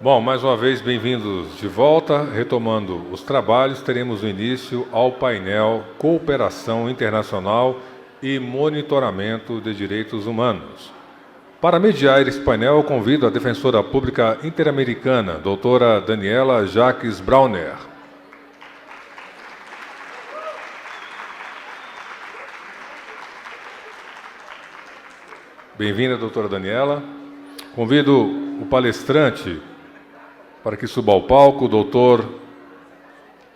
Bom, mais uma vez, bem-vindos de volta. Retomando os trabalhos, teremos o início ao painel Cooperação Internacional e Monitoramento de Direitos Humanos. Para mediar esse painel, eu convido a defensora pública interamericana, doutora Daniela Jacques Brauner. Bem-vinda, doutora Daniela. Convido o palestrante para que suba ao palco,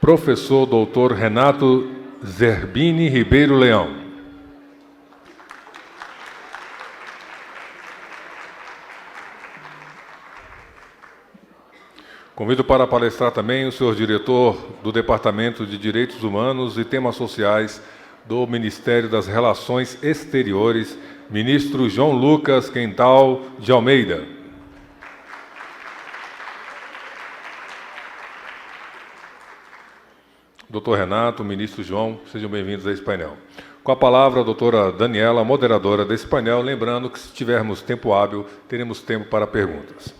professor doutor Renato Zerbini Ribeiro Leão. Convido para palestrar também o senhor diretor do Departamento de Direitos Humanos e Temas Sociais do Ministério das Relações Exteriores, ministro João Lucas Quental de Almeida. Doutor Renato, ministro João, sejam bem-vindos a esse painel. Com a palavra, a doutora Daniela, moderadora desse painel, lembrando que se tivermos tempo hábil, teremos tempo para perguntas.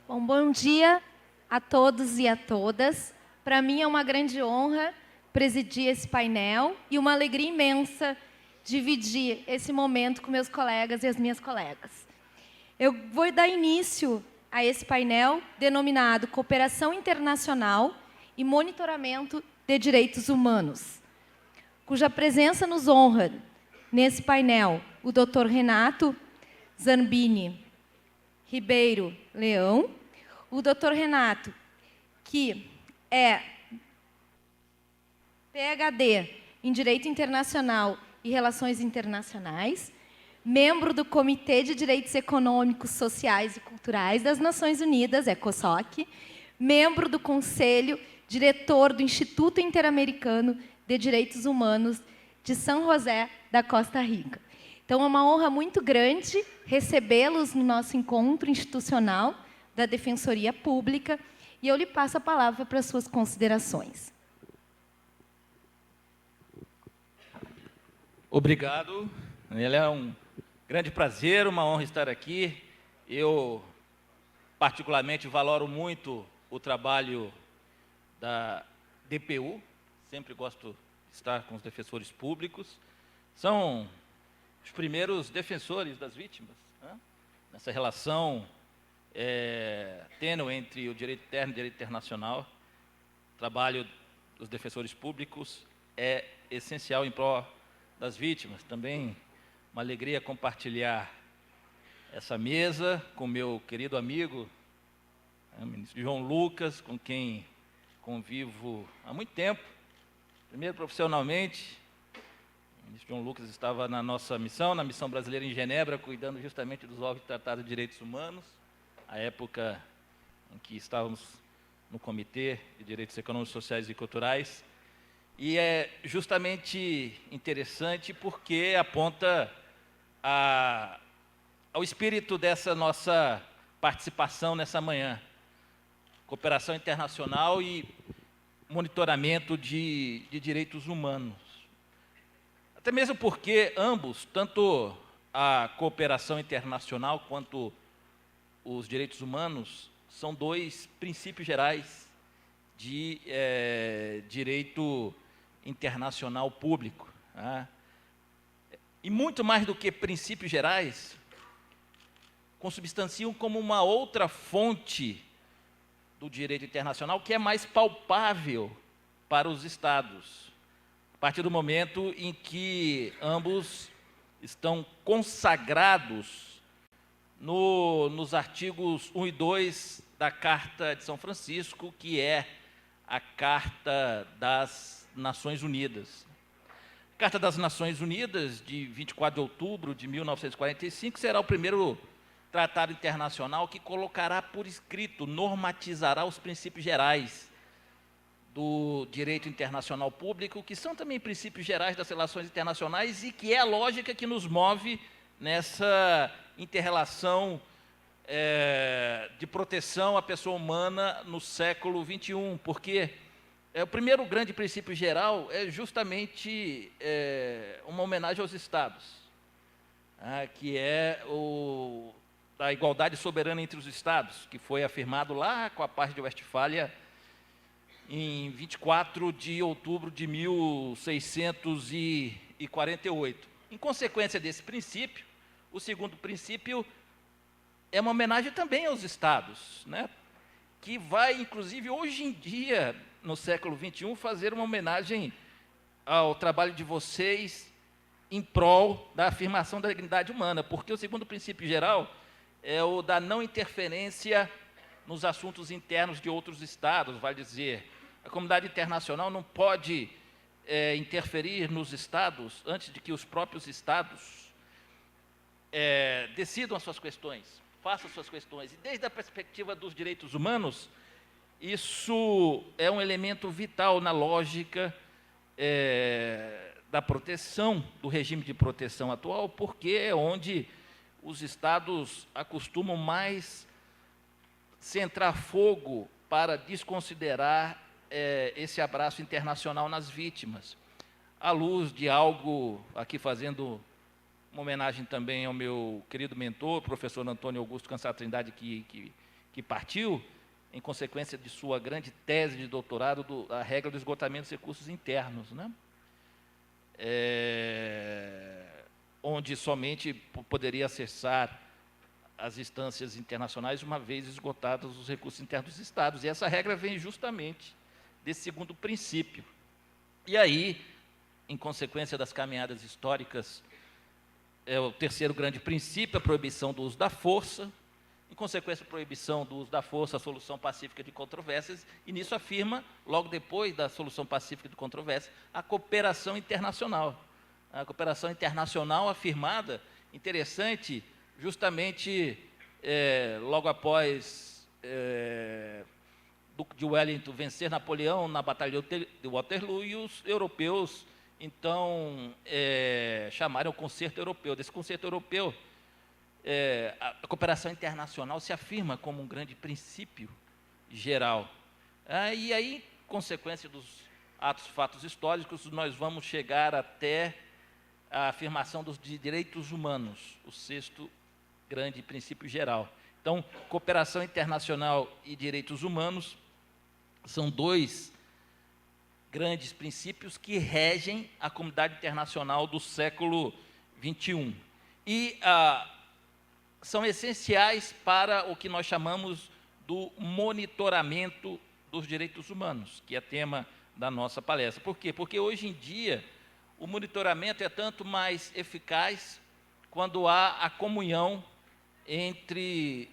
Bom dia a todos e a todas. Para mim é uma grande honra presidir esse painel e uma alegria imensa dividir esse momento com meus colegas e as minhas colegas. Eu vou dar início a esse painel denominado Cooperação Internacional e Monitoramento de Direitos Humanos, cuja presença nos honra nesse painel o Dr. Renato Zerbini Ribeiro Leão. O Dr. Renato, que é PhD em Direito Internacional e Relações Internacionais, membro do Comitê de Direitos Econômicos, Sociais e Culturais das Nações Unidas, ECOSOC, membro do Conselho, diretor do Instituto Interamericano de Direitos Humanos de São José da Costa Rica. Então, é uma honra muito grande recebê-los no nosso encontro institucional da Defensoria Pública, e eu lhe passo a palavra para as suas considerações. Obrigado. É um grande prazer, uma honra estar aqui. Eu, particularmente, valoro muito o trabalho da DPU, sempre gosto de estar com os defensores públicos. São os primeiros defensores das vítimas, né? Nessa relação tênue entre o direito interno e o direito internacional. O trabalho dos defensores públicos é essencial em prol das vítimas. Também uma alegria compartilhar essa mesa com meu querido amigo, o ministro João Lucas, com quem convivo há muito tempo. Primeiro, profissionalmente, o ministro João Lucas estava na nossa missão, na missão brasileira em Genebra, cuidando justamente dos órgãos de tratado de direitos humanos, a época em que estávamos no Comitê de Direitos Econômicos, Sociais e Culturais. E é justamente interessante porque aponta ao espírito dessa nossa participação nessa manhã. Cooperação internacional e monitoramento de direitos humanos. Até mesmo porque ambos, tanto a cooperação internacional quanto os direitos humanos, são dois princípios gerais de direito internacional público. Né? E muito mais do que princípios gerais, consubstanciam como uma outra fonte do direito internacional que é mais palpável para os Estados, a partir do momento em que ambos estão consagrados nos artigos 1 e 2 da Carta de São Francisco, que é a Carta das Nações Unidas. A Carta das Nações Unidas, de 24 de outubro de 1945, será o primeiro tratado internacional que colocará por escrito, normatizará os princípios gerais do direito internacional público, que são também princípios gerais das relações internacionais e que é a lógica que nos move nessa inter-relação de proteção à pessoa humana no século XXI, porque o primeiro grande princípio geral é justamente uma homenagem aos Estados, que é o da igualdade soberana entre os Estados, que foi afirmado lá com a Paz de Westfália em 24 de outubro de 1648. Em consequência desse princípio, o segundo princípio é uma homenagem também aos Estados, né? Que vai, inclusive, hoje em dia, no século XXI, fazer uma homenagem ao trabalho de vocês em prol da afirmação da dignidade humana, porque o segundo princípio geral é o da não interferência nos assuntos internos de outros Estados, vale dizer, a comunidade internacional não pode interferir nos Estados antes de que os próprios Estados decidam as suas questões, façam as suas questões. E desde a perspectiva dos direitos humanos, isso é um elemento vital na lógica da proteção, do regime de proteção atual, porque é onde os Estados acostumam mais centrar fogo para desconsiderar esse abraço internacional nas vítimas, à luz de algo, aqui fazendo uma homenagem também ao meu querido mentor, professor Antônio Augusto Cansado Trindade, que partiu, em consequência de sua grande tese de doutorado, a regra do esgotamento dos recursos internos, né? Onde somente poderia acessar as instâncias internacionais uma vez esgotados os recursos internos dos Estados. E essa regra vem justamente desse segundo princípio. E aí, em consequência das caminhadas históricas, o terceiro grande princípio, a proibição do uso da força. Em consequência da proibição do uso da força, a solução pacífica de controvérsias, e nisso afirma, logo depois da solução pacífica de controvérsias, a cooperação internacional. A cooperação internacional afirmada, interessante, justamente logo após Duque de Wellington vencer Napoleão na Batalha de Waterloo, e os europeus, então, chamaram o Concerto Europeu. Desse Concerto Europeu, a cooperação internacional se afirma como um grande princípio geral. E aí, consequência dos fatos históricos, nós vamos chegar até a afirmação dos direitos humanos, o sexto grande princípio geral. Então, cooperação internacional e direitos humanos são dois grandes princípios que regem a comunidade internacional do século XXI. E são essenciais para o que nós chamamos do monitoramento dos direitos humanos, que é tema da nossa palestra. Por quê? Porque hoje em dia o monitoramento é tanto mais eficaz quando há a comunhão entre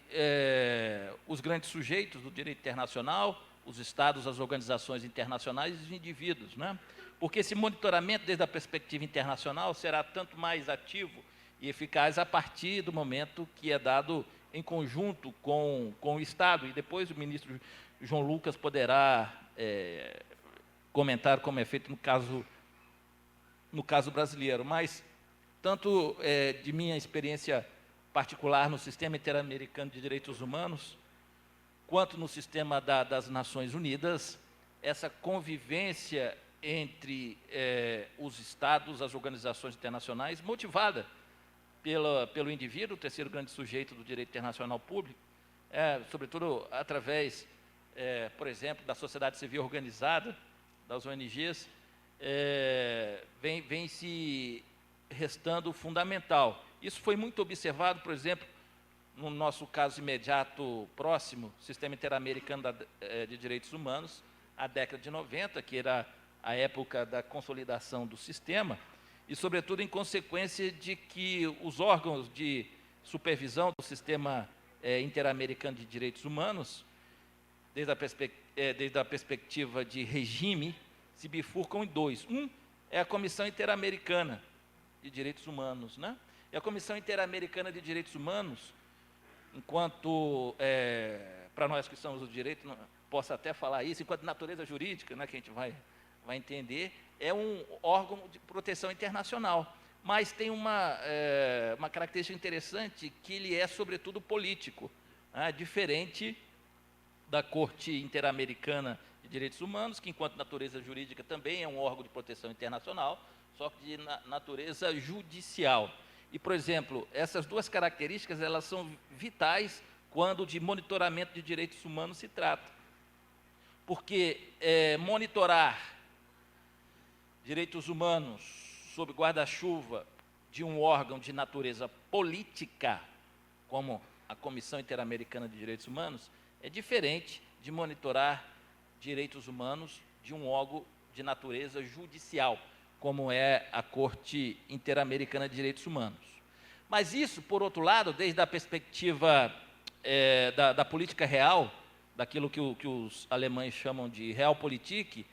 os grandes sujeitos do direito internacional, os Estados, as organizações internacionais e os indivíduos, né? Porque esse monitoramento, desde a perspectiva internacional, será tanto mais ativo e eficaz a partir do momento que é dado em conjunto com o Estado. E depois o ministro João Lucas poderá comentar como é feito no caso brasileiro. Mas, tanto de minha experiência particular no Sistema Interamericano de Direitos Humanos, quanto no sistema das Nações Unidas, essa convivência entre os Estados, as organizações internacionais, motivada pelo indivíduo, o terceiro grande sujeito do direito internacional público, sobretudo através, por exemplo, da sociedade civil organizada, das ONGs, vem se restando fundamental. Isso foi muito observado, por exemplo, no nosso caso imediato próximo, Sistema Interamericano de Direitos Humanos, a década de 90, que era a época da consolidação do sistema, e, sobretudo, em consequência de que os órgãos de supervisão do Sistema Interamericano de Direitos Humanos, desde a perspectiva de regime, se bifurcam em dois. Um é a Comissão Interamericana de Direitos Humanos, né? E a Comissão Interamericana de Direitos Humanos, enquanto, para nós que somos do direito, posso até falar isso, enquanto natureza jurídica, né, que a gente vai entender, é um órgão de proteção internacional, mas tem uma característica interessante, que ele é, sobretudo, político, né, diferente da Corte Interamericana de Direitos Humanos, que, enquanto natureza jurídica, também é um órgão de proteção internacional, só que de natureza judicial. E, por exemplo, essas duas características elas são vitais quando de monitoramento de direitos humanos se trata. Porque monitorar direitos humanos sob guarda-chuva de um órgão de natureza política, como a Comissão Interamericana de Direitos Humanos, é diferente de monitorar direitos humanos de um órgão de natureza judicial, como é a Corte Interamericana de Direitos Humanos. Mas isso, por outro lado, desde a perspectiva da política real, daquilo que os alemães chamam de Realpolitik,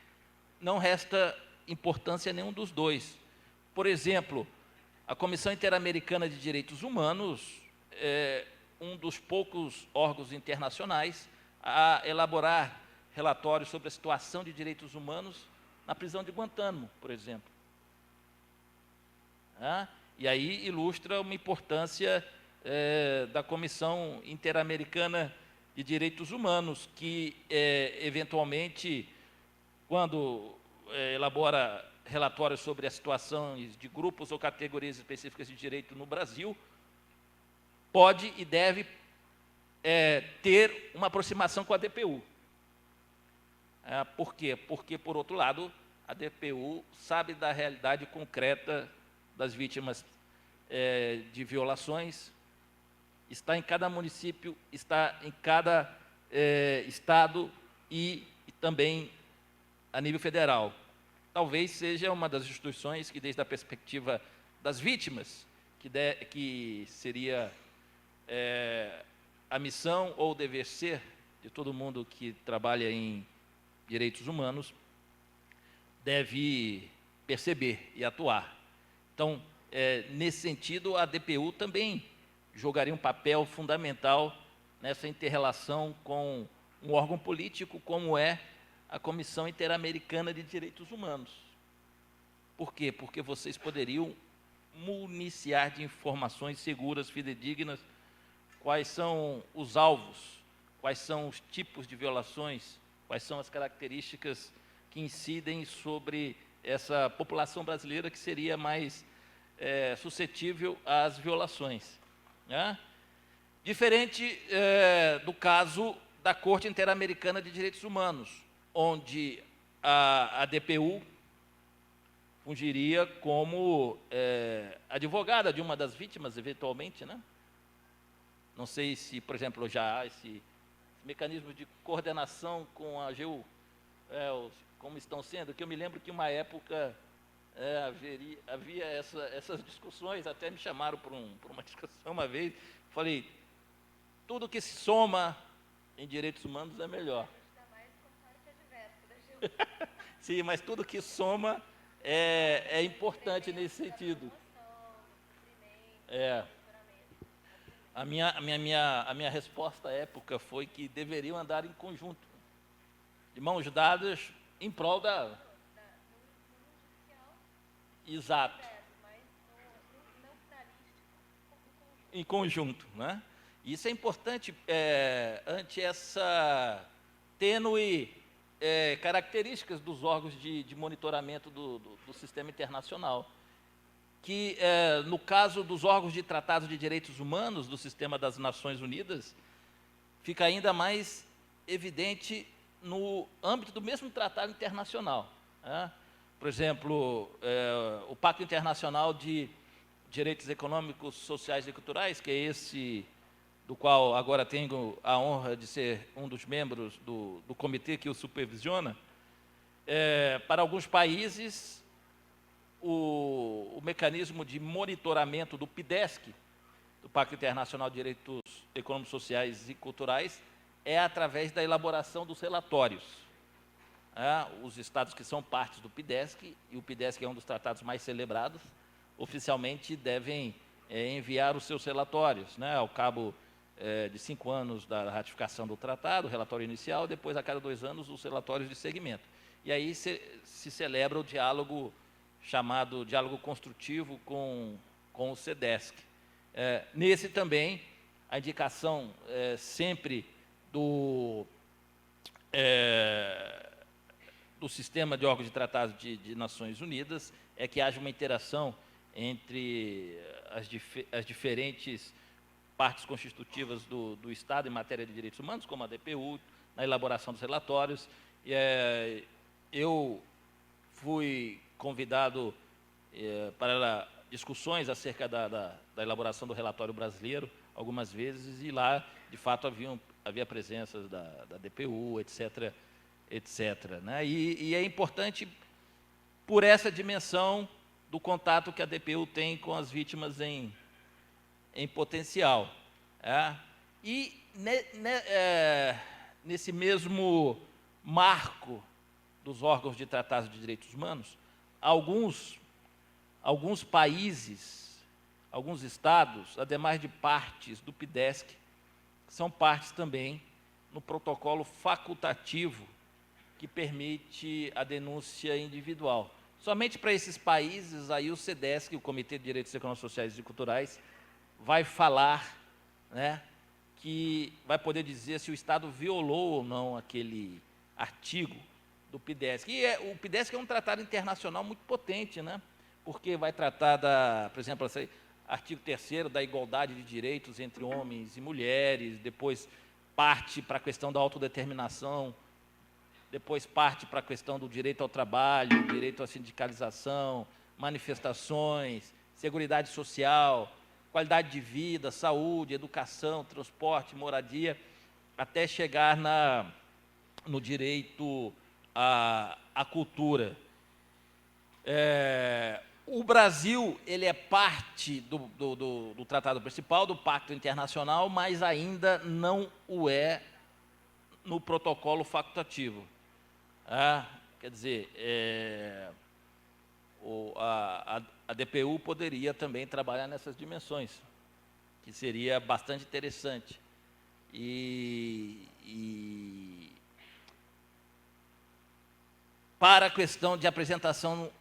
não resta importância a nenhum dos dois. Por exemplo, a Comissão Interamericana de Direitos Humanos é um dos poucos órgãos internacionais a elaborar relatórios sobre a situação de direitos humanos na prisão de Guantánamo, por exemplo. E aí ilustra uma importância da Comissão Interamericana de Direitos Humanos, que eventualmente, quando elabora relatórios sobre as situações de grupos ou categorias específicas de direito no Brasil, pode e deve ter uma aproximação com a DPU. Por quê? Porque, por outro lado, a DPU sabe da realidade concreta das vítimas de violações, está em cada município, está em cada estado e também a nível federal. Talvez seja uma das instituições que, desde a perspectiva das vítimas, que seria a missão ou o dever ser de todo mundo que trabalha em direitos humanos, deve perceber e atuar. Então, nesse sentido, a DPU também jogaria um papel fundamental nessa inter-relação com um órgão político como é a Comissão Interamericana de Direitos Humanos. Por quê? Porque vocês poderiam municiar de informações seguras, fidedignas, quais são os alvos, quais são os tipos de violações, quais são as características que incidem sobre essa população brasileira que seria mais suscetível às violações. Diferente do caso da Corte Interamericana de Direitos Humanos, onde a DPU fungiria como advogada de uma das vítimas, eventualmente, né? Não sei se, por exemplo, já há esse mecanismo de coordenação com a AGU, como estão sendo, que eu me lembro que uma época havia essas discussões, até me chamaram para uma discussão uma vez, falei, tudo que se soma em direitos humanos é melhor. Sim, mas tudo que soma é importante nesse sentido. A minha resposta à época foi que deveriam andar em conjunto, de mãos dadas, em prol da... Exato. Em conjunto, né? Isso é importante ante essa tênue características dos órgãos de monitoramento do sistema internacional, que no caso dos órgãos de tratados de direitos humanos do sistema das Nações Unidas, fica ainda mais evidente no âmbito do mesmo tratado internacional. Por exemplo, o Pacto Internacional de Direitos Econômicos, Sociais e Culturais, que é esse do qual agora tenho a honra de ser um dos membros do comitê que o supervisiona. Para alguns países, o mecanismo de monitoramento do PIDESC, do Pacto Internacional de Direitos Econômicos, Sociais e Culturais, é através da elaboração dos relatórios. Os estados que são partes do PIDESC, e o PIDESC é um dos tratados mais celebrados, oficialmente devem enviar os seus relatórios, ao cabo de 5 anos da ratificação do tratado, o relatório inicial, depois, a cada 2 anos, os relatórios de segmento. E aí se celebra o diálogo chamado diálogo construtivo com o CEDESC. Nesse também, a indicação sempre do sistema de órgãos de tratados de Nações Unidas é que haja uma interação entre as diferentes partes constitutivas do Estado em matéria de direitos humanos, como a DPU, na elaboração dos relatórios. Eu fui convidado para discussões acerca da elaboração do relatório brasileiro algumas vezes, e lá, de fato, havia presenças da DPU, etc., né? E é importante por essa dimensão do contato que a DPU tem com as vítimas em potencial. E nesse mesmo marco dos órgãos de tratados de direitos humanos, alguns países, alguns estados, ademais de partes do PIDESC, são partes também no protocolo facultativo que permite a denúncia individual. Somente para esses países, aí o CDESC, o Comitê de Direitos Econômicos, Sociais e Culturais, vai falar, né, que vai poder dizer se o Estado violou ou não aquele artigo do PIDESC. E o PIDESC é um tratado internacional muito potente, né, porque vai tratar, por exemplo, artigo 3º da igualdade de direitos entre homens e mulheres, depois parte para a questão da autodeterminação, depois parte para a questão do direito ao trabalho, direito à sindicalização, manifestações, seguridade social, qualidade de vida, saúde, educação, transporte, moradia, até chegar no direito à cultura. O Brasil, ele é parte do tratado principal, do Pacto Internacional, mas ainda não o é no protocolo facultativo. Quer dizer, a DPU poderia também trabalhar nessas dimensões, que seria bastante interessante. E para a questão de apresentação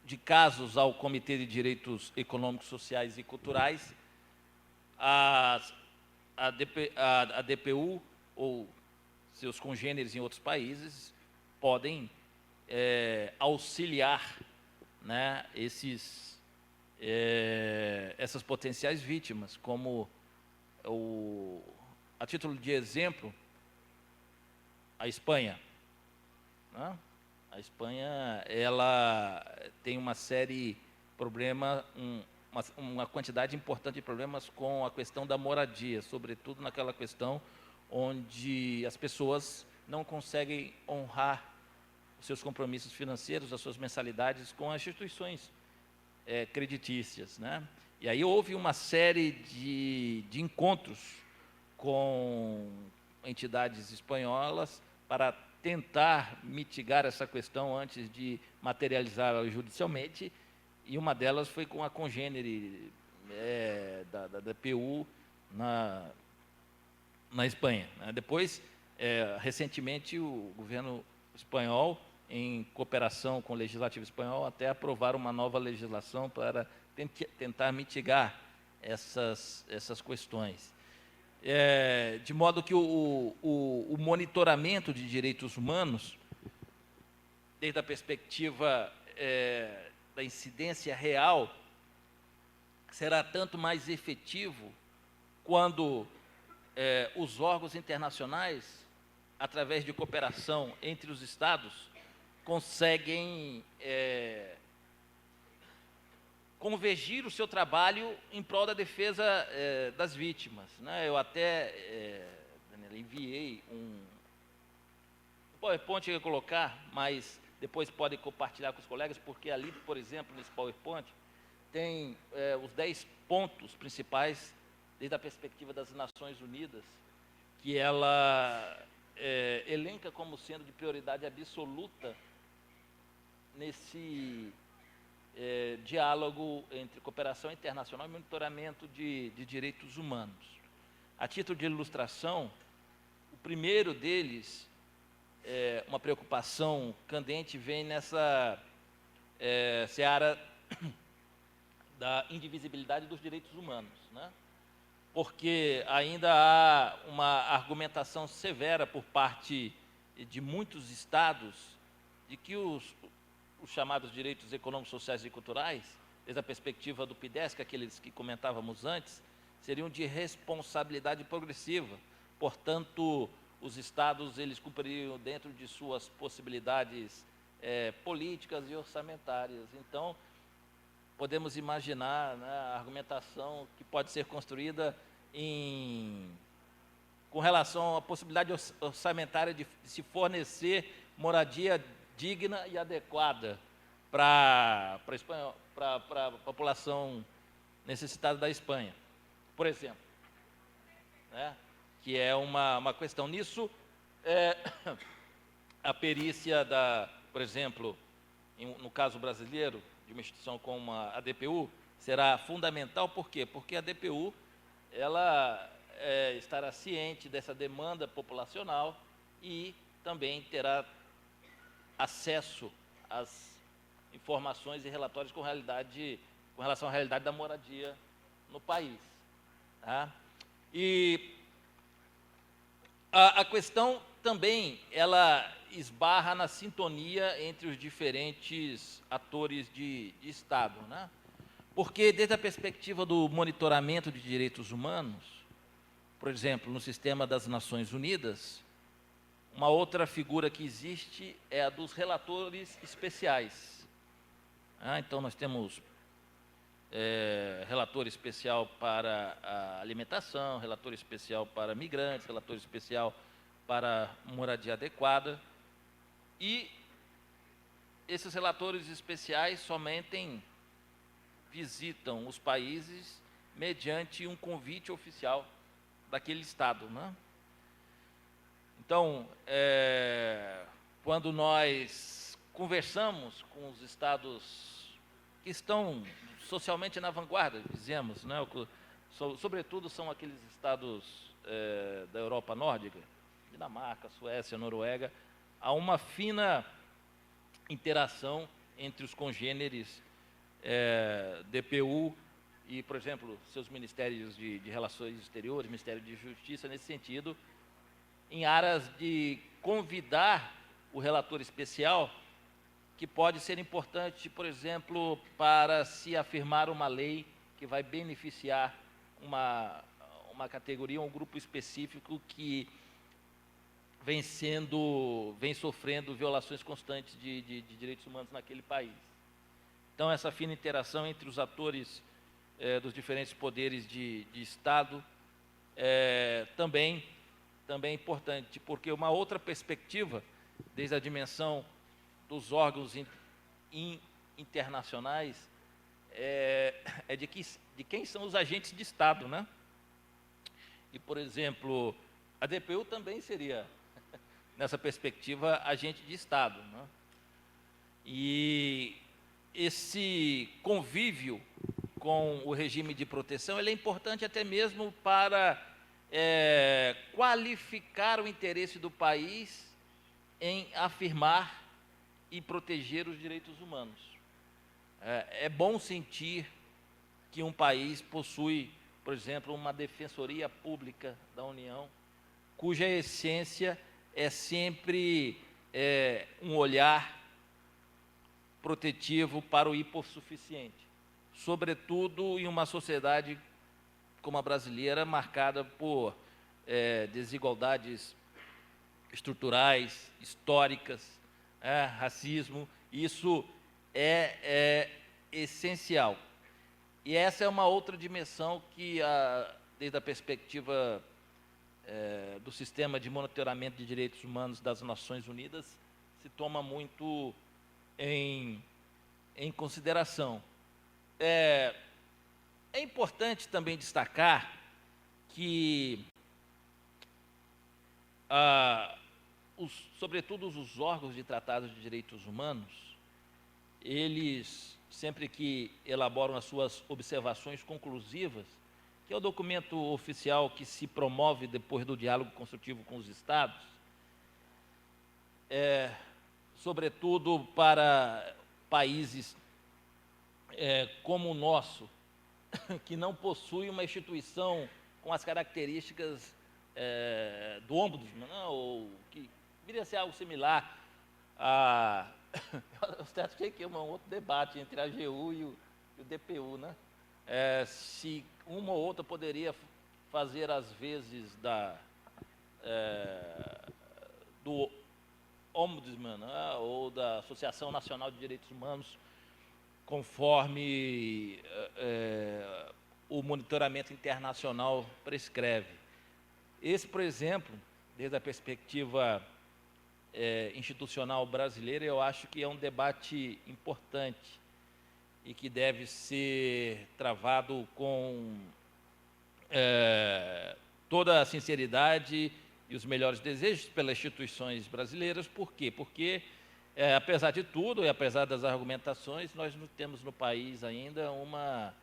de casos ao Comitê de Direitos Econômicos, Sociais e Culturais, a DPU ou seus congêneres em outros países podem auxiliar, né, essas potenciais vítimas, como a título de exemplo, a Espanha, né? A Espanha, ela tem uma série de problemas, uma quantidade importante de problemas com a questão da moradia, sobretudo naquela questão onde as pessoas não conseguem honrar os seus compromissos financeiros, as suas mensalidades com as instituições creditícias, né? E aí houve uma série de encontros com entidades espanholas para tentar mitigar essa questão antes de materializá-la judicialmente, e uma delas foi com a congênere da DPU na Espanha, né? Depois, recentemente, o governo espanhol, em cooperação com o Legislativo espanhol, até aprovaram uma nova legislação para tentar mitigar essas questões. De modo que o monitoramento de direitos humanos, desde a perspectiva da incidência real, será tanto mais efetivo quando os órgãos internacionais, através de cooperação entre os Estados, conseguem convergir o seu trabalho em prol da defesa das vítimas, né? Eu até, Daniela, enviei um PowerPoint que eu ia colocar, mas depois podem compartilhar com os colegas, porque ali, por exemplo, nesse PowerPoint, tem os 10 pontos principais, desde a perspectiva das Nações Unidas, que ela elenca como sendo de prioridade absoluta nesse diálogo entre cooperação internacional e monitoramento de direitos humanos. A título de ilustração, o primeiro deles, uma preocupação candente, vem nessa seara da indivisibilidade dos direitos humanos, né? Porque ainda há uma argumentação severa por parte de muitos estados de que os chamados direitos econômicos, sociais e culturais desde a perspectiva do PIDESC, aqueles que comentávamos antes, seriam de responsabilidade progressiva. Portanto, os estados eles cumpririam dentro de suas possibilidades políticas e orçamentárias. Então, podemos imaginar, né, a argumentação que pode ser construída com relação à possibilidade orçamentária de se fornecer moradia digna e adequada para a população necessitada da Espanha, por exemplo, né, que é uma questão. Nisso, a perícia por exemplo, no caso brasileiro, de uma instituição como a DPU, será fundamental. Por quê? Porque a DPU ela estará ciente dessa demanda populacional e também terá acesso às informações e relatórios com relação à realidade da moradia no país. Tá? E a questão também, ela esbarra na sintonia entre os diferentes atores de Estado, né? Porque, desde a perspectiva do monitoramento de direitos humanos, por exemplo, no sistema das Nações Unidas, uma outra figura que existe é a dos relatores especiais. Então, nós temos relator especial para a alimentação, relator especial para migrantes, relator especial para moradia adequada. E esses relatores especiais somente visitam os países mediante um convite oficial daquele Estado, né? Então, quando nós conversamos com os Estados que estão socialmente na vanguarda, dizemos, né? Sobretudo são aqueles Estados da Europa nórdica, Dinamarca, Suécia, Noruega, há uma fina interação entre os congêneres DPU e, por exemplo, seus ministérios de Relações Exteriores, Ministério de Justiça, nesse sentido, em aras de convidar o relator especial, que pode ser importante, por exemplo, para se afirmar uma lei que vai beneficiar uma categoria, um grupo específico que vem sofrendo violações constantes de direitos humanos naquele país. Então, essa fina interação entre os atores dos diferentes poderes de Estado também é importante, porque uma outra perspectiva, desde a dimensão dos órgãos internacionais, de quem são os agentes de Estado, né? E, por exemplo, a DPU também seria, nessa perspectiva, agente de Estado, né? E esse convívio com o regime de proteção ele é importante até mesmo para qualificar o interesse do país em afirmar e proteger os direitos humanos. É bom sentir que um país possui, por exemplo, uma defensoria pública da União, cuja essência é sempre um olhar protetivo para o hipossuficiente, sobretudo em uma sociedade como a brasileira, marcada por desigualdades estruturais, históricas, racismo. Isso é essencial. E essa é uma outra dimensão que, desde a perspectiva do sistema de monitoramento de direitos humanos das Nações Unidas, se toma muito em consideração. É importante também destacar que, sobretudo os órgãos de tratados de direitos humanos, eles, sempre que elaboram as suas observações conclusivas, que é o documento oficial que se promove depois do diálogo construtivo com os Estados, sobretudo para países como o nosso, que não possui uma instituição com as características do Ombudsman, não, ou que viria a ser algo similar a... Eu até achei que é um outro debate entre a AGU e o DPU, né? Se uma ou outra poderia fazer às vezes do Ombudsman, né, ou da Associação Nacional de Direitos Humanos, conforme o monitoramento internacional prescreve. Esse, por exemplo, desde a perspectiva institucional brasileira, eu acho que é um debate importante e que deve ser travado com toda a sinceridade e os melhores desejos pelas instituições brasileiras. Por quê? Porque, apesar de tudo e apesar das argumentações, nós não temos no país ainda uma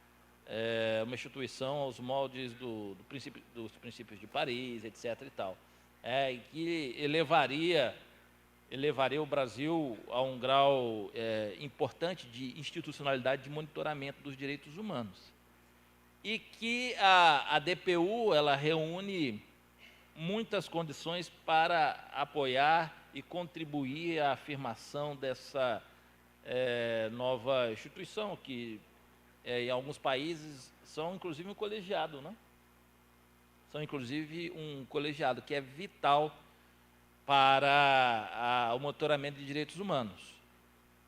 instituição aos moldes dos princípios de Paris, etc. e tal, que elevaria o Brasil a um grau importante de institucionalidade de monitoramento dos direitos humanos. E que a DPU ela reúne muitas condições para apoiar e contribuir à afirmação dessa nova instituição, que em alguns países são inclusive um colegiado, né? São inclusive um colegiado que é vital para o monitoramento de direitos humanos,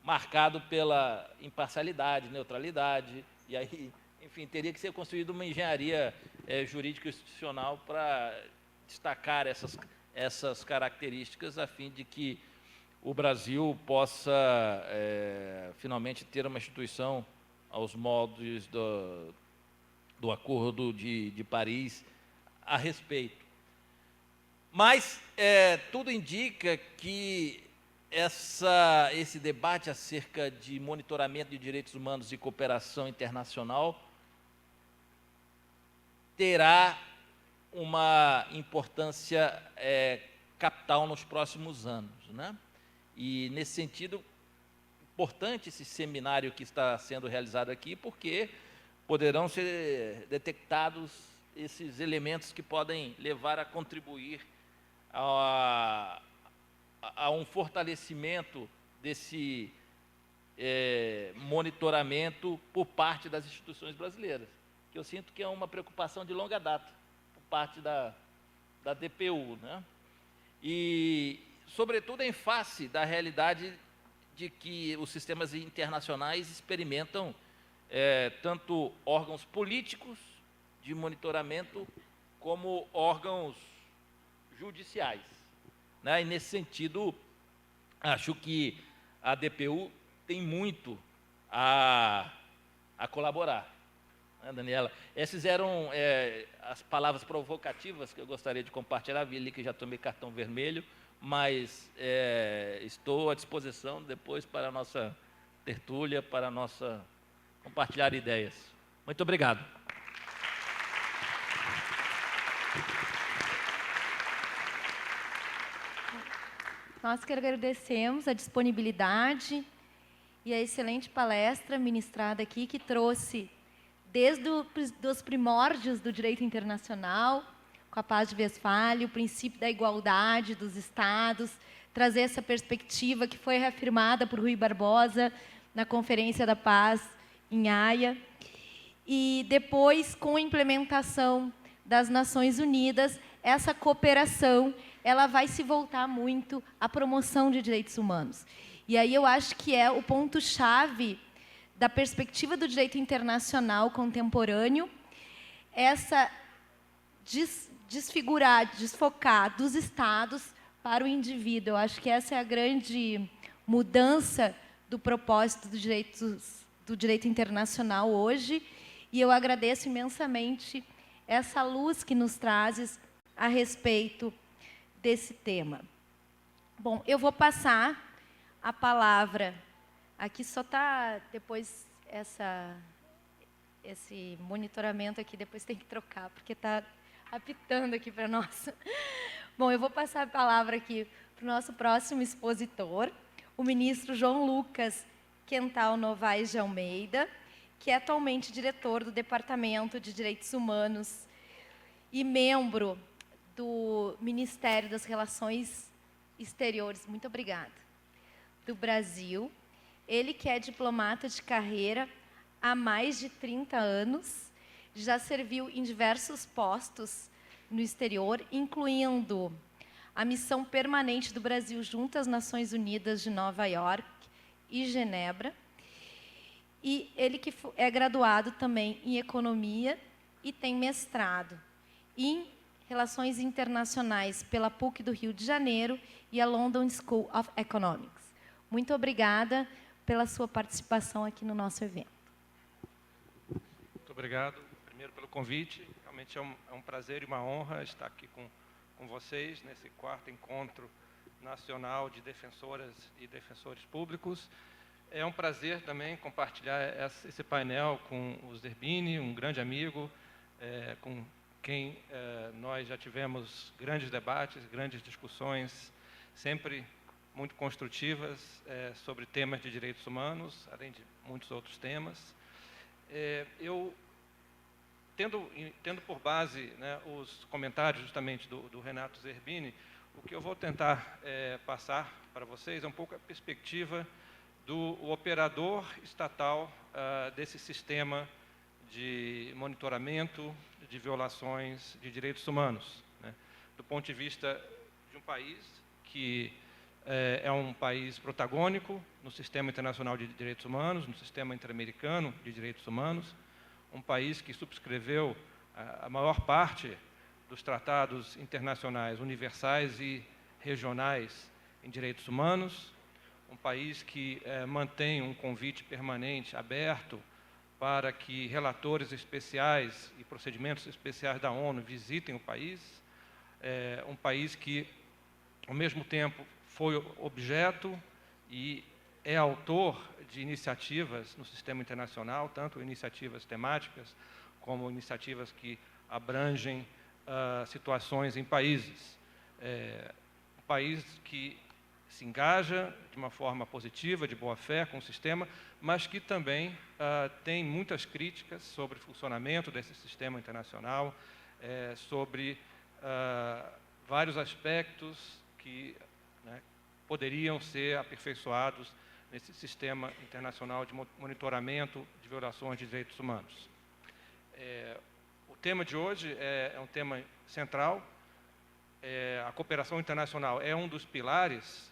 marcado pela imparcialidade, neutralidade, e aí, enfim, teria que ser construída uma engenharia jurídica institucional para destacar essas características, a fim de que o Brasil possa finalmente ter uma instituição aos moldes do Acordo de Paris a respeito. Mas tudo indica que esse debate acerca de monitoramento de direitos humanos e cooperação internacional terá uma importância capital nos próximos anos, né? E, nesse sentido, importante esse seminário que está sendo realizado aqui, porque poderão ser detectados esses elementos que podem levar a contribuir a um fortalecimento desse monitoramento por parte das instituições brasileiras, que eu sinto que é uma preocupação de longa data por parte da DPU, né? E, sobretudo, em face da realidade de que os sistemas internacionais experimentam tanto órgãos políticos de monitoramento como órgãos judiciais, né? E, nesse sentido, acho que a DPU tem muito a colaborar, né, Daniela? Essas eram as palavras provocativas que eu gostaria de compartilhar. Vi ali que já tomei cartão vermelho, mas estou à disposição depois para a nossa tertúlia, para a nossa compartilhar ideias. Muito obrigado. Nós que agradecemos a disponibilidade e a excelente palestra ministrada aqui, que trouxe desde os primórdios do direito internacional, com a Paz de Westfália, o princípio da igualdade dos Estados, trazer essa perspectiva que foi reafirmada por Rui Barbosa na Conferência da Paz em Haia, e depois, com a implementação das Nações Unidas, essa cooperação ela vai se voltar muito à promoção de direitos humanos. E aí eu acho que é o ponto-chave da perspectiva do direito internacional contemporâneo, essa desfocar dos Estados para o indivíduo. Eu acho que essa é a grande mudança do propósito do direito internacional hoje, e eu agradeço imensamente essa luz que nos trazes a respeito desse tema. Bom, eu vou passar a palavra. Aqui só está depois esse monitoramento aqui, depois tem que trocar, porque está apitando aqui para nós. Bom, eu vou passar a palavra aqui para o nosso próximo expositor, o ministro João Lucas Quental Novaes de Almeida, que é atualmente diretor do Departamento de Direitos Humanos e membro do Ministério das Relações Exteriores, muito obrigada, do Brasil. Ele que é diplomata de carreira há mais de 30 anos, já serviu em diversos postos no exterior, incluindo a missão permanente do Brasil junto às Nações Unidas de Nova York e Genebra. E ele que é graduado também em Economia e tem mestrado em Relações Internacionais pela PUC do Rio de Janeiro e a London School of Economics. Muito obrigada pela sua participação aqui no nosso evento. Muito obrigado, primeiro, pelo convite. Realmente é um prazer e uma honra estar aqui com vocês nesse 4º Encontro Nacional de Defensoras e Defensores Públicos. É um prazer também compartilhar esse painel com o Zerbini, um grande amigo, com quem nós já tivemos grandes debates, grandes discussões, sempre muito construtivas sobre temas de direitos humanos, além de muitos outros temas. Eu, tendo por base, né, os comentários justamente do Renato Zerbini, o que eu vou tentar passar para vocês é um pouco a perspectiva do operador estatal desse sistema de monitoramento de violações de direitos humanos, né? Do ponto de vista de um país que é um país protagônico no sistema internacional de direitos humanos, no sistema interamericano de direitos humanos, um país que subscreveu a maior parte dos tratados internacionais universais e regionais em direitos humanos, um país que mantém um convite permanente aberto para que relatores especiais e procedimentos especiais da ONU visitem o país, um país que, ao mesmo tempo, foi objeto e é autor de iniciativas no sistema internacional, tanto iniciativas temáticas como iniciativas que abrangem situações em países. Um país que se engaja de uma forma positiva, de boa fé com o sistema, mas que também tem muitas críticas sobre o funcionamento desse sistema internacional, sobre vários aspectos que, né, poderiam ser aperfeiçoados nesse sistema internacional de monitoramento de violações de direitos humanos. O tema de hoje é um tema central. A cooperação internacional é um dos pilares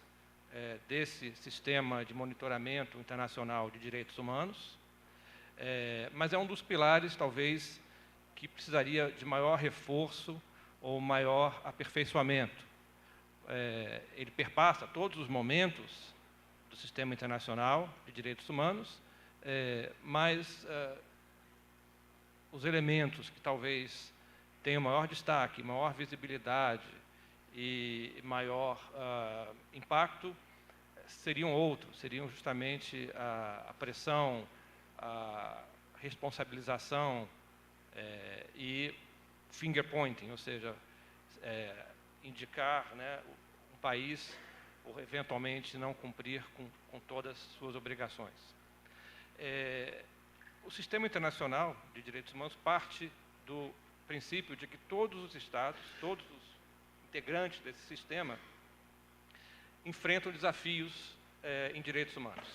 desse sistema de monitoramento internacional de direitos humanos, mas é um dos pilares, talvez, que precisaria de maior reforço ou maior aperfeiçoamento. Ele perpassa todos os momentos do sistema internacional de direitos humanos, mas os elementos que talvez tenham maior destaque, maior visibilidade e maior impacto seriam outros, seriam justamente a pressão, a responsabilização e finger pointing, ou seja, indicar, né, um país por eventualmente não cumprir com todas as suas obrigações. O sistema internacional de direitos humanos parte do princípio de que todos os Estados, todos os integrantes desse sistema, enfrentam desafios em direitos humanos.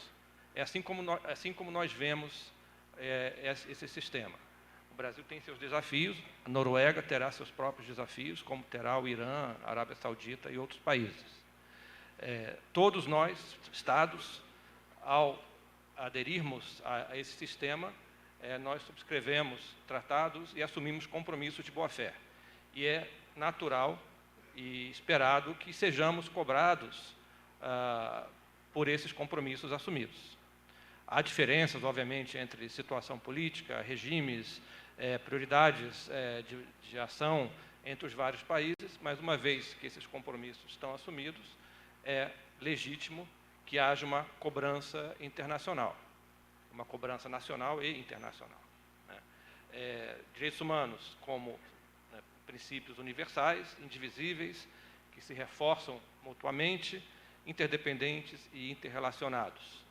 É assim como nós vemos esse sistema. O Brasil tem seus desafios, a Noruega terá seus próprios desafios, como terá o Irã, a Arábia Saudita e outros países. Todos nós, Estados, ao aderirmos a esse sistema, nós subscrevemos tratados e assumimos compromissos de boa-fé. E é natural e esperado que sejamos cobrados por esses compromissos assumidos. Há diferenças, obviamente, entre situação política, regimes, prioridades de ação entre os vários países, mas uma vez que esses compromissos estão assumidos, é legítimo que haja uma cobrança internacional, uma cobrança nacional e internacional, né? Direitos humanos como, né, princípios universais, indivisíveis, que se reforçam mutuamente, interdependentes e interrelacionados.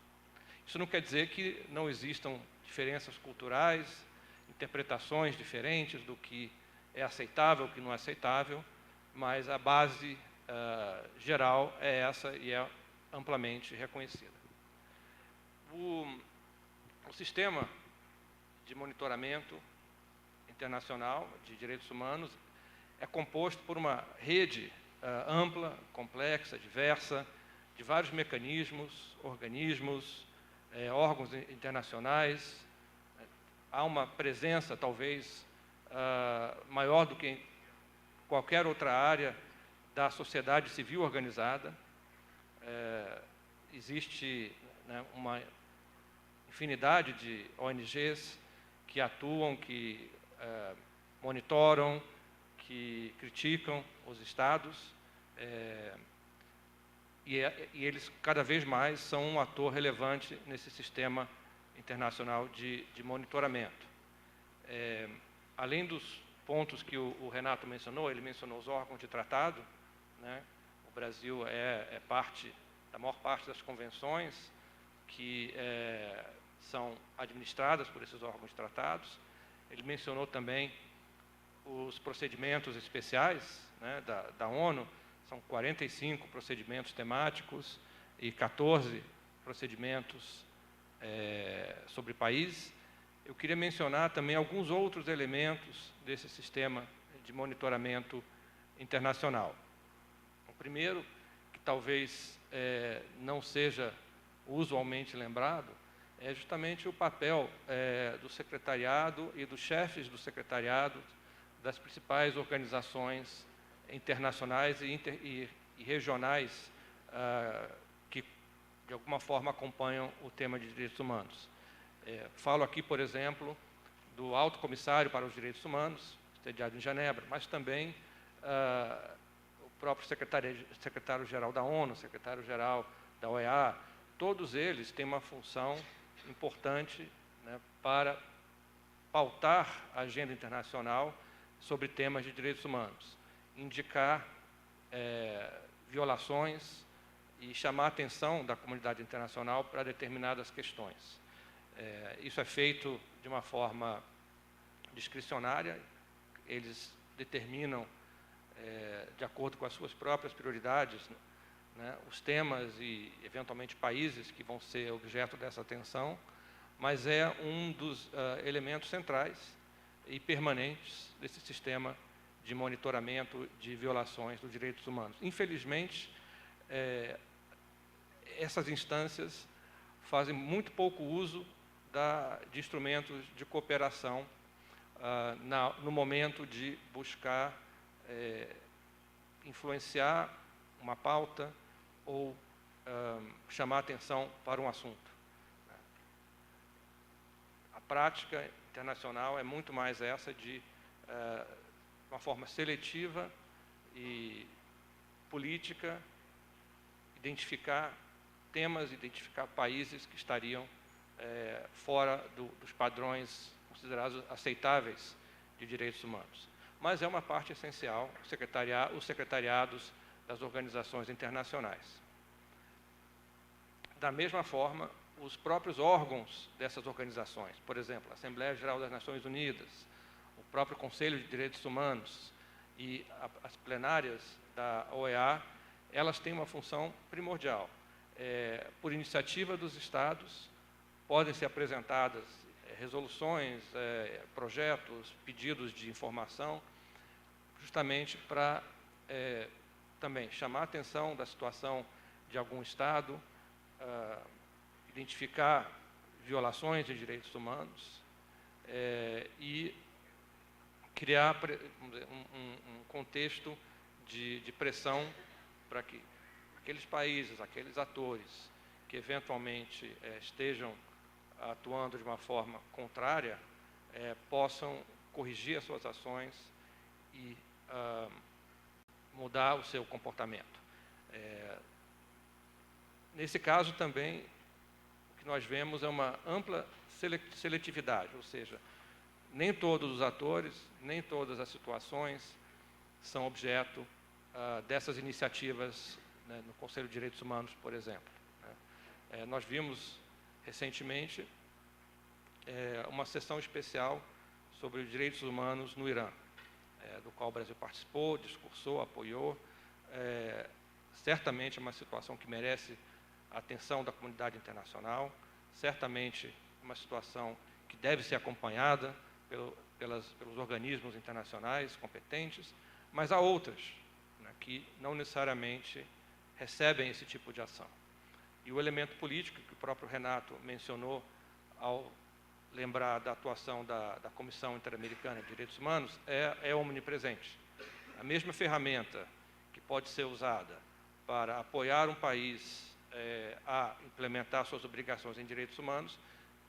Isso não quer dizer que não existam diferenças culturais, interpretações diferentes do que é aceitável, o que não é aceitável, mas a base geral é essa e é amplamente reconhecida. O sistema de Monitoramento Internacional de Direitos Humanos é composto por uma rede ampla, complexa, diversa, de vários mecanismos, organismos, órgãos internacionais. Há uma presença, talvez, maior do que em qualquer outra área da sociedade civil organizada. Existe, né, uma infinidade de ONGs que atuam, que monitoram, que criticam os Estados, e eles cada vez mais são um ator relevante nesse sistema internacional de monitoramento. Além dos pontos que o Renato mencionou, ele mencionou os órgãos de tratado, né? O Brasil é parte da maior parte das convenções que são administradas por esses órgãos de tratados. Ele mencionou também os procedimentos especiais, né, da ONU. São 45 procedimentos temáticos e 14 procedimentos sobre países. Eu queria mencionar também alguns outros elementos desse sistema de monitoramento internacional. O primeiro, que talvez não seja usualmente lembrado, é justamente o papel do secretariado e dos chefes do secretariado das principais organizações internacionais e regionais que, de alguma forma, acompanham o tema de direitos humanos. Falo aqui, por exemplo, do Alto Comissário para os Direitos Humanos, sediado em Genebra, mas também o próprio secretário-geral da ONU, secretário-geral da OEA. Todos eles têm uma função importante, né, para pautar a agenda internacional sobre temas de direitos humanos, indicar violações e chamar a atenção da comunidade internacional para determinadas questões. Isso é feito de uma forma discricionária, eles determinam, de acordo com as suas próprias prioridades, né, os temas e, eventualmente, países que vão ser objeto dessa atenção, mas é um dos elementos centrais e permanentes desse sistema de monitoramento de violações dos direitos humanos. Infelizmente, essas instâncias fazem muito pouco uso de instrumentos de cooperação no momento de buscar influenciar uma pauta ou chamar atenção para um assunto. A prática internacional é muito mais essa de uma forma seletiva e política, identificar temas, identificar países que estariam fora dos padrões considerados aceitáveis de direitos humanos. Mas é uma parte essencial, os secretariados das organizações internacionais. Da mesma forma, os próprios órgãos dessas organizações, por exemplo, a Assembleia Geral das Nações Unidas, o próprio Conselho de Direitos Humanos e as plenárias da OEA, elas têm uma função primordial. Por iniciativa dos Estados, podem ser apresentadas resoluções, projetos, pedidos de informação, justamente para também chamar a atenção da situação de algum Estado, identificar violações de direitos humanos e criar um contexto de pressão para que aqueles países, aqueles atores que eventualmente estejam atuando de uma forma contrária, possam corrigir as suas ações e mudar o seu comportamento. Nesse caso também, o que nós vemos é uma ampla seletividade, ou seja, nem todos os atores, nem todas as situações são objeto dessas iniciativas, né, no Conselho de Direitos Humanos, por exemplo. Nós vimos recentemente uma sessão especial sobre os direitos humanos no Irã, do qual o Brasil participou, discursou, apoiou. Certamente é uma situação que merece a atenção da comunidade internacional, certamente uma situação que deve ser acompanhada pelos organismos internacionais competentes, mas há outras, né, que não necessariamente recebem esse tipo de ação. E o elemento político, que o próprio Renato mencionou ao lembrar da atuação da Comissão Interamericana de Direitos Humanos, é omnipresente. A mesma ferramenta que pode ser usada para apoiar um país a implementar suas obrigações em direitos humanos,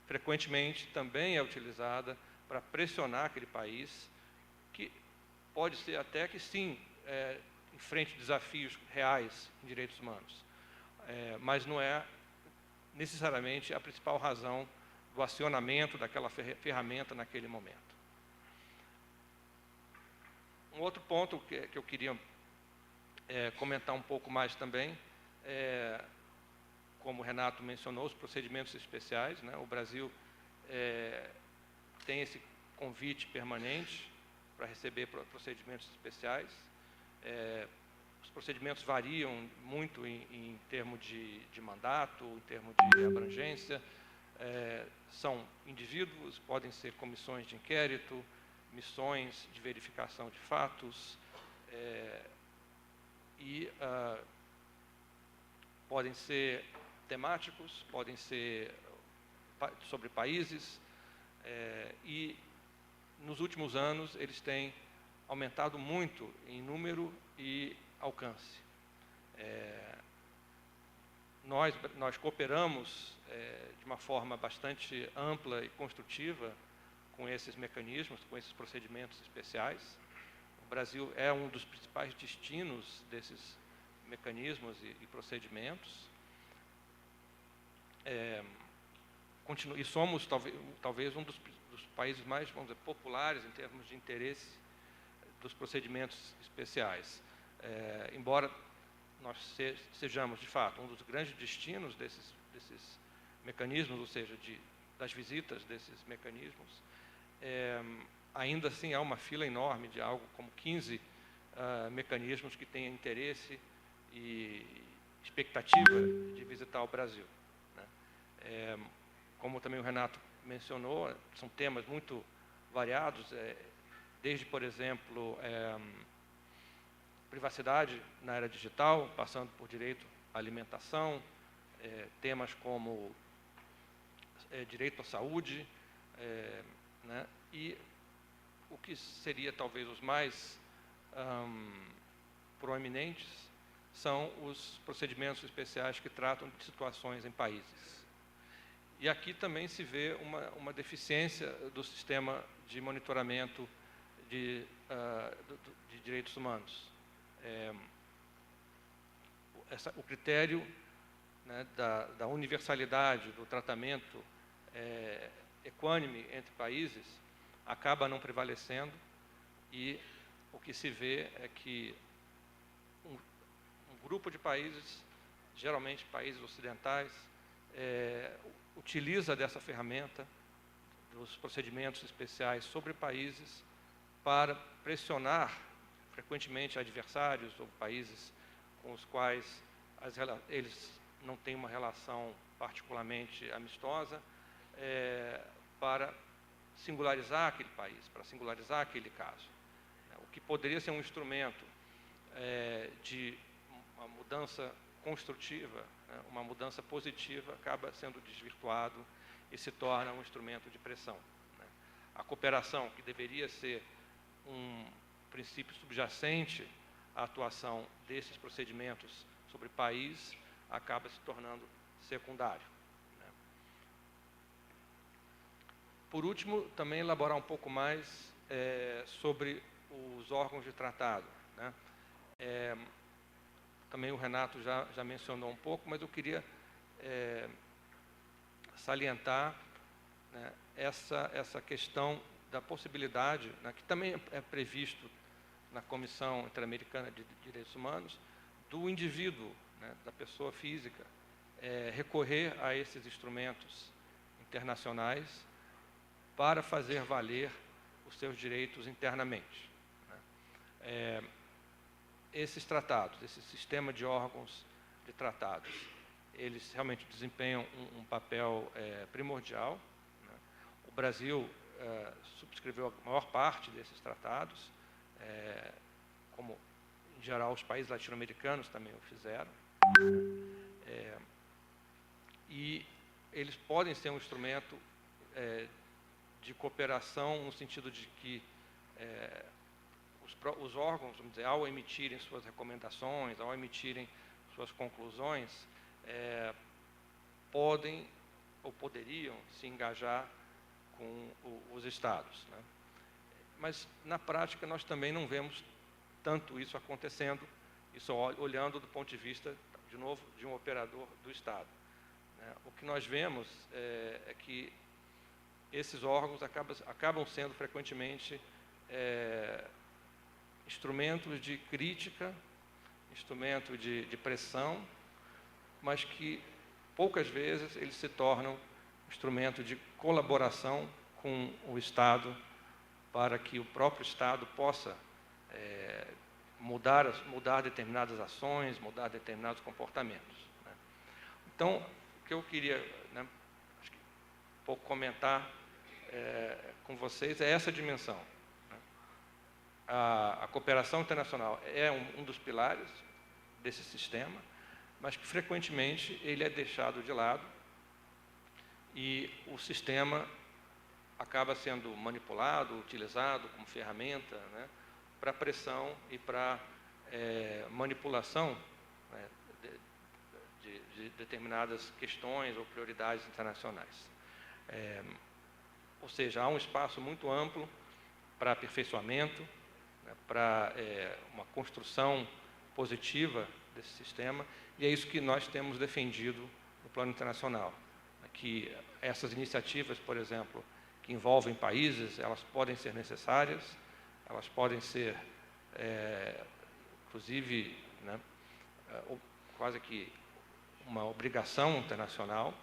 frequentemente também é utilizada para pressionar aquele país, que pode ser até que sim, enfrente desafios reais em direitos humanos, mas não é necessariamente a principal razão do acionamento daquela ferramenta naquele momento. Um outro ponto que eu queria comentar um pouco mais também, como o Renato mencionou, os procedimentos especiais, né? O Brasil tem esse convite permanente para receber procedimentos especiais. Os procedimentos variam muito em termos de mandato, em termos de abrangência. São indivíduos, podem ser comissões de inquérito, missões de verificação de fatos, podem ser temáticos, podem ser sobre países, e nos últimos anos eles têm aumentado muito em número e alcance. Nós cooperamos de uma forma bastante ampla e construtiva com esses mecanismos, com esses procedimentos especiais. O Brasil é um dos principais destinos desses mecanismos e procedimentos. E somos talvez um dos países mais, vamos dizer, populares em termos de interesse dos procedimentos especiais. Embora nós sejamos, de fato, um dos grandes destinos desses mecanismos, ou seja, das visitas desses mecanismos, ainda assim há uma fila enorme de algo como 15 mecanismos que têm interesse e expectativa de visitar o Brasil, né? Como também o Renato mencionou, são temas muito variados, desde, por exemplo, privacidade na era digital, passando por direito à alimentação, temas como direito à saúde, né? E o que seria talvez os mais proeminentes são os procedimentos especiais que tratam de situações em países. E aqui também se vê uma deficiência do sistema de monitoramento de direitos humanos. O critério, né, da universalidade do tratamento equânime entre países acaba não prevalecendo, e o que se vê é que um grupo de países, geralmente países ocidentais, utiliza dessa ferramenta dos procedimentos especiais sobre países para pressionar frequentemente adversários ou países com os quais eles não têm uma relação particularmente amistosa, para singularizar aquele país, para singularizar aquele caso. O que poderia ser um instrumento de uma mudança construtiva, né, uma mudança positiva, acaba sendo desvirtuado e se torna um instrumento de pressão, né? A cooperação, que deveria ser um princípio subjacente à atuação desses procedimentos sobre país, acaba se tornando secundário, né? Por último, também elaborar um pouco mais sobre os órgãos de tratado, né? Também o Renato já mencionou um pouco, mas eu queria salientar, né, essa questão da possibilidade, né, que também é previsto na Comissão Interamericana de Direitos Humanos, do indivíduo, né, da pessoa física, recorrer a esses instrumentos internacionais para fazer valer os seus direitos internamente, né? Esses tratados, esse sistema de órgãos de tratados, eles realmente desempenham um papel primordial, né? O Brasil subscreveu a maior parte desses tratados, como, em geral, os países latino-americanos também o fizeram. E eles podem ser um instrumento de cooperação, no sentido de que os órgãos, vamos dizer, ao emitirem suas recomendações, ao emitirem suas conclusões, podem ou poderiam se engajar com os Estados, né? Mas, na prática, nós também não vemos tanto isso acontecendo, isso olhando do ponto de vista, de novo, de um operador do Estado, né? O que nós vemos é que esses órgãos acabam sendo frequentemente instrumentos de crítica, instrumento de pressão, mas que poucas vezes eles se tornam instrumento de colaboração com o Estado para que o próprio Estado possa mudar determinadas ações, mudar determinados comportamentos, né? Então, o que eu queria, né, acho que um pouco comentar com vocês é essa dimensão, né? A cooperação internacional é um dos pilares desse sistema, mas que frequentemente ele é deixado de lado e o sistema acaba sendo manipulado, utilizado como ferramenta, né, para pressão e para manipulação, né, de determinadas questões ou prioridades internacionais. Ou seja, há um espaço muito amplo para aperfeiçoamento, né, para uma construção positiva desse sistema, e é isso que nós temos defendido no plano internacional, que essas iniciativas, por exemplo, que envolvem países, elas podem ser necessárias, elas podem ser, inclusive, né, quase que uma obrigação internacional,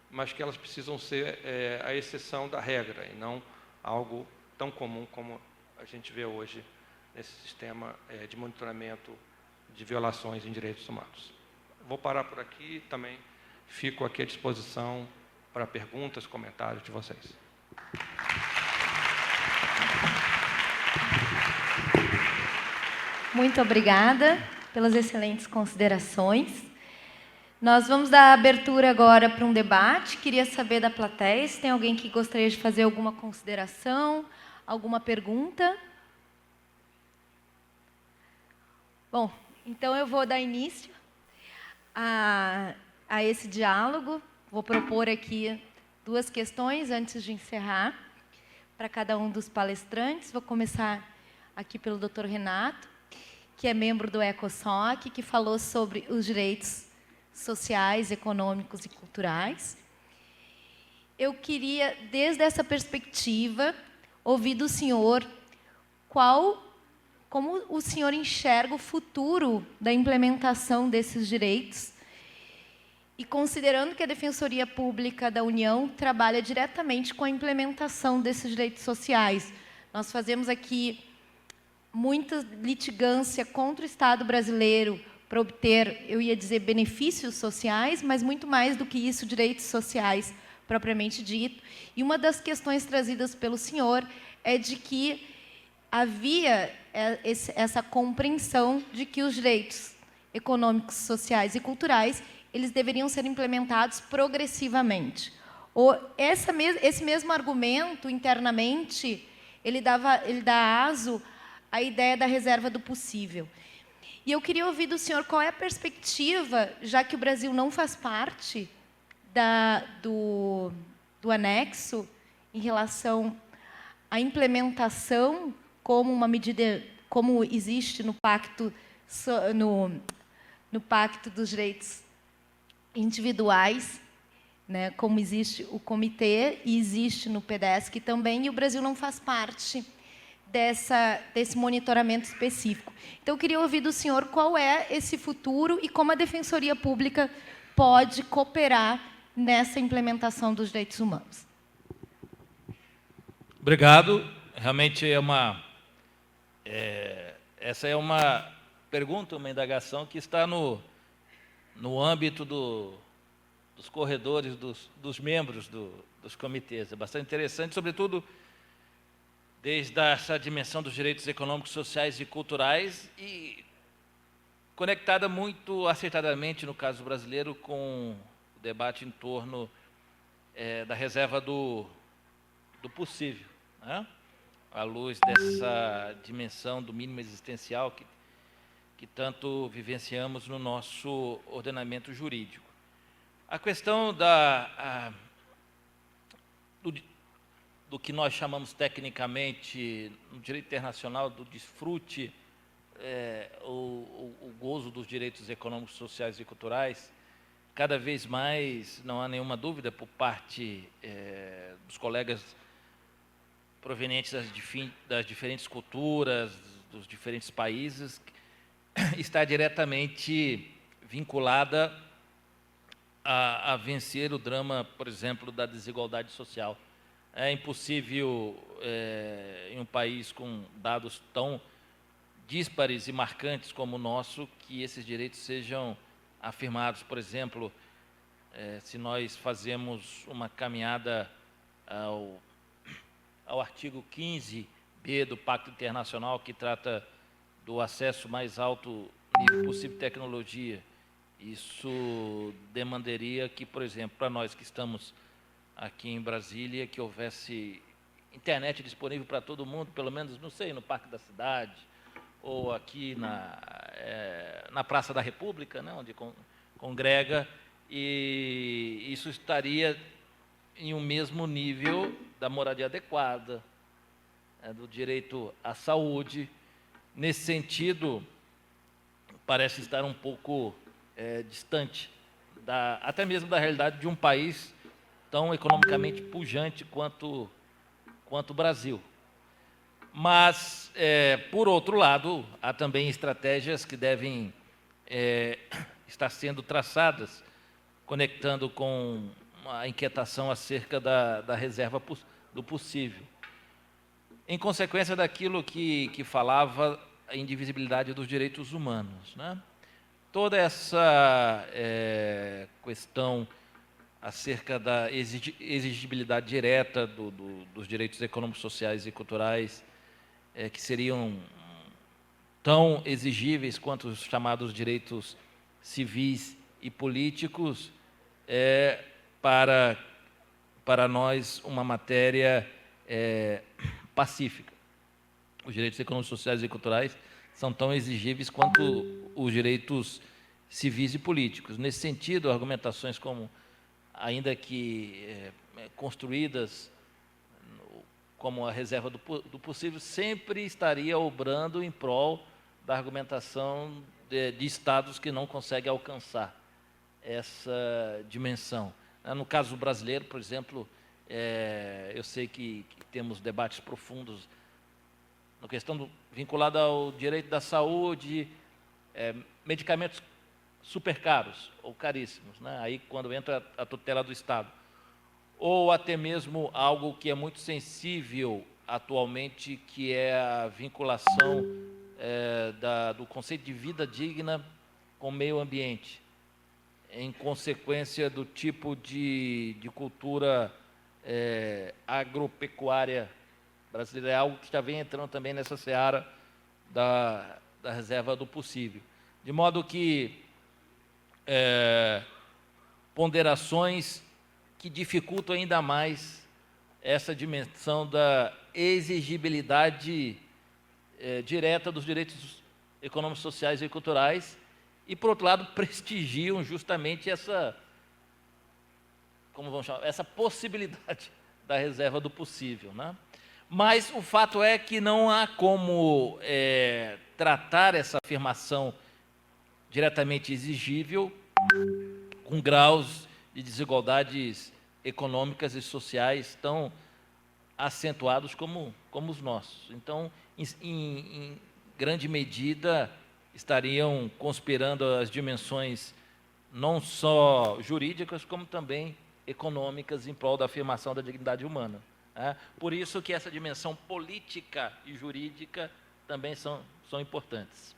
mas que elas precisam ser a exceção da regra e não algo tão comum como a gente vê hoje nesse sistema de monitoramento de violações em direitos humanos. Vou parar por aqui, também fico aqui à disposição para perguntas, comentários de vocês. Muito obrigada pelas excelentes considerações. Nós vamos dar abertura agora para um debate. Queria saber da plateia se tem alguém que gostaria de fazer alguma consideração, alguma pergunta. Bom, então eu vou dar início a esse diálogo. Vou propor aqui 2 questões antes de encerrar para cada um dos palestrantes. Vou começar aqui pelo Dr. Renato, que é membro do ECOSOC, que falou sobre os direitos sociais, econômicos e culturais. Eu queria, desde essa perspectiva, ouvir do senhor como o senhor enxerga o futuro da implementação desses direitos e considerando que a Defensoria Pública da União trabalha diretamente com a implementação desses direitos sociais. Nós fazemos aqui muita litigância contra o Estado brasileiro para obter, eu ia dizer, benefícios sociais, mas muito mais do que isso, direitos sociais propriamente dito. E uma das questões trazidas pelo senhor é de que havia essa compreensão de que os direitos econômicos, sociais e culturais eles deveriam ser implementados progressivamente. Esse mesmo argumento, internamente, ele dá aso à ideia da reserva do possível. E eu queria ouvir do senhor qual é a perspectiva, já que o Brasil não faz parte do anexo, em relação à implementação como uma medida, como existe no Pacto dos Direitos Individuais, né, como existe o comitê e existe no PDESC também, e o Brasil não faz parte desse monitoramento específico. Então, eu queria ouvir do senhor qual é esse futuro e como a Defensoria Pública pode cooperar nessa implementação dos direitos humanos. Obrigado. Realmente essa é uma pergunta, uma indagação que está no âmbito dos corredores dos membros dos comitês. É bastante interessante, sobretudo desde essa dimensão dos direitos econômicos, sociais e culturais, e conectada muito acertadamente, no caso brasileiro, com o debate em torno da reserva do possível, né? À luz dessa dimensão do mínimo existencial que tanto vivenciamos no nosso ordenamento jurídico. A questão do que nós chamamos tecnicamente, no direito internacional, do desfrute, o gozo dos direitos econômicos, sociais e culturais, cada vez mais, não há nenhuma dúvida, por parte dos colegas provenientes das diferentes culturas, dos diferentes países, está diretamente vinculada a vencer o drama, por exemplo, da desigualdade social. É impossível, em um país com dados tão díspares e marcantes como o nosso, que esses direitos sejam afirmados. Por exemplo, se nós fazemos uma caminhada ao artigo 15b do Pacto Internacional, que trata do acesso mais alto nível possível de tecnologia, isso demandaria que, por exemplo, para nós que estamos aqui em Brasília, que houvesse internet disponível para todo mundo, pelo menos, não sei, no Parque da Cidade, ou aqui na Praça da República, né, onde congrega, e isso estaria em um mesmo nível da moradia adequada, do direito à saúde. Nesse sentido, parece estar um pouco distante, até mesmo da realidade de um país tão economicamente pujante quanto o Brasil. Mas, por outro lado, há também estratégias que devem estar sendo traçadas, conectando com a inquietação acerca da reserva do possível. Em consequência daquilo que falava a indivisibilidade dos direitos humanos, né? Toda essa questão acerca da exigibilidade direta dos direitos econômicos, sociais e culturais, que seriam tão exigíveis quanto os chamados direitos civis e políticos, para nós uma matéria pacífica. Os direitos econômicos, sociais e culturais são tão exigíveis quanto os direitos civis e políticos. Nesse sentido, argumentações como, ainda que construídas como a reserva do possível, sempre estaria obrando em prol da argumentação de estados que não conseguem alcançar essa dimensão. No caso brasileiro, por exemplo, eu sei que temos debates profundos na questão vinculada ao direito da saúde, medicamentos super caros ou caríssimos, né? Aí quando entra a tutela do Estado. Ou até mesmo algo que é muito sensível atualmente, que é a vinculação do conceito de vida digna com o meio ambiente, em consequência do tipo de cultura agropecuária brasileira. É algo que já vem entrando também nessa seara da reserva do possível. De modo que ponderações que dificultam ainda mais essa dimensão da exigibilidade direta dos direitos econômicos, sociais e culturais, e, por outro lado, prestigiam justamente essa possibilidade da reserva do possível, né? Mas o fato é que não há como tratar essa afirmação diretamente exigível com graus de desigualdades econômicas e sociais tão acentuados como os nossos. Então, em grande medida, estariam conspirando as dimensões não só jurídicas, como também econômicas em prol da afirmação da dignidade humana. Por isso que essa dimensão política e jurídica também são importantes.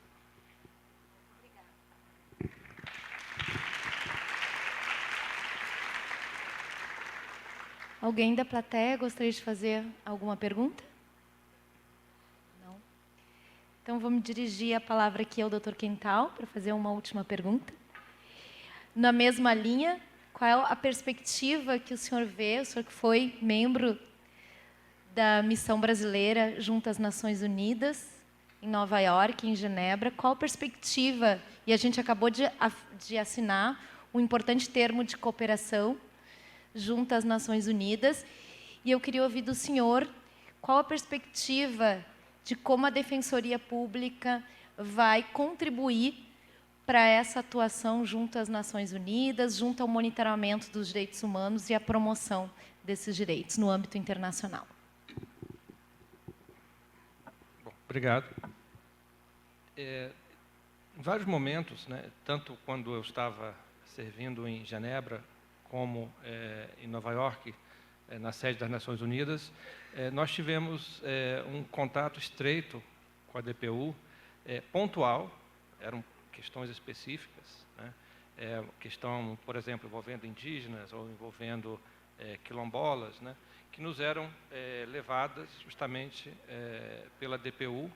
Alguém da plateia gostaria de fazer alguma pergunta? Não? Então, vou me dirigir a palavra aqui ao Dr. Quental para fazer uma última pergunta. Na mesma linha, qual é a perspectiva que o senhor vê, o senhor que foi membro da missão brasileira junto às Nações Unidas, em Nova York, em Genebra, qual a perspectiva, e a gente acabou de assinar um importante termo de cooperação junto às Nações Unidas, e eu queria ouvir do senhor qual a perspectiva de como a Defensoria Pública vai contribuir para essa atuação junto às Nações Unidas, junto ao monitoramento dos direitos humanos e à promoção desses direitos no âmbito internacional. Bom, obrigado. Em vários momentos, né, tanto quando eu estava servindo em Genebra, como em Nova York, na sede das Nações Unidas, nós tivemos um contato estreito com a DPU, pontual, eram questões específicas, né? Questão, por exemplo, envolvendo indígenas ou envolvendo quilombolas, né? Que nos eram levadas justamente pela DPU,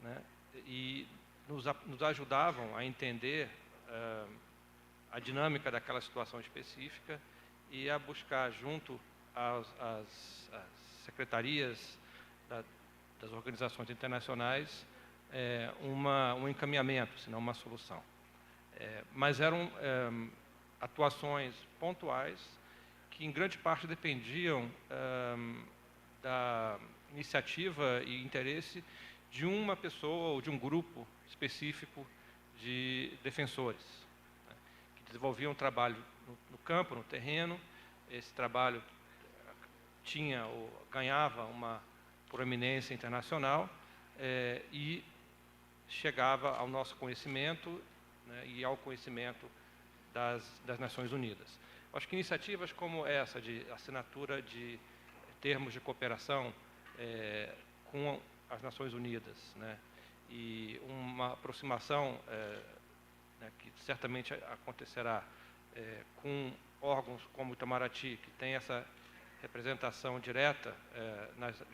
né? E nos ajudavam a entender a dinâmica daquela situação específica e a buscar junto às secretarias das organizações internacionais um encaminhamento, se não uma solução. Mas eram atuações pontuais que, em grande parte, dependiam da iniciativa e interesse de uma pessoa ou de um grupo específico de defensores, né, que desenvolviam um trabalho no campo, no terreno. Esse trabalho tinha ou ganhava uma proeminência internacional e chegava ao nosso conhecimento, né, e ao conhecimento das Nações Unidas. Acho que iniciativas como essa de assinatura de termos de cooperação com as Nações Unidas, né, e uma aproximação né, que certamente acontecerá com órgãos como o Itamaraty, que tem essa representação direta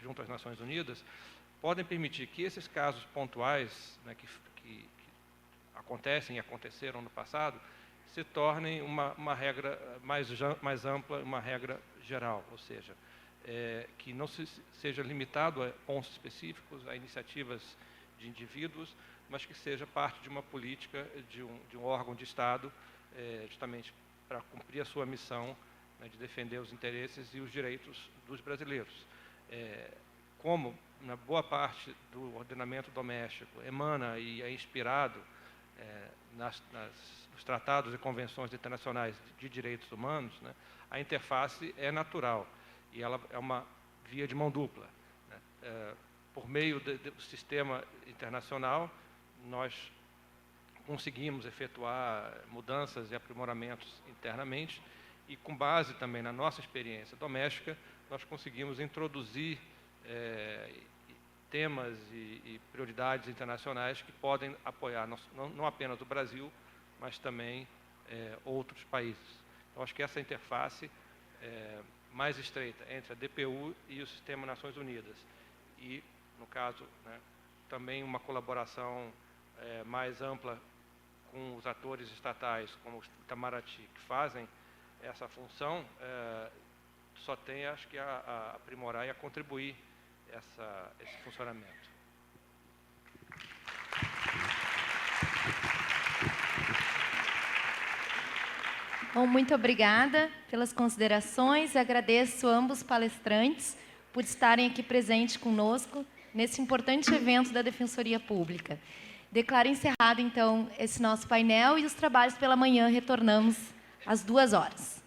junto às Nações Unidas, podem permitir que esses casos pontuais, né, que acontecem e aconteceram no passado, se tornem uma regra mais ampla, uma regra geral, ou seja, que não seja limitado a pontos específicos, a iniciativas de indivíduos, mas que seja parte de uma política de um órgão de Estado, justamente para cumprir a sua missão, né, de defender os interesses e os direitos dos brasileiros. Como na boa parte do ordenamento doméstico emana e é inspirado nos tratados e convenções internacionais de direitos humanos, né, a interface é natural e ela é uma via de mão dupla, né. Por meio do sistema internacional, nós conseguimos efetuar mudanças e aprimoramentos internamente e, com base também na nossa experiência doméstica, nós conseguimos introduzir temas e prioridades internacionais que podem apoiar não apenas o Brasil, mas também outros países. Então, acho que essa interface mais estreita entre a DPU e o Sistema Nações Unidas e, no caso, né, também uma colaboração mais ampla com os atores estatais, como o Itamaraty, que fazem essa função, só tem, acho que, a aprimorar e a contribuir esse funcionamento. Bom, muito obrigada pelas considerações. Agradeço a ambos palestrantes por estarem aqui presentes conosco nesse importante evento da Defensoria Pública. Declaro encerrado, então, esse nosso painel e os trabalhos pela manhã retornamos às 14h.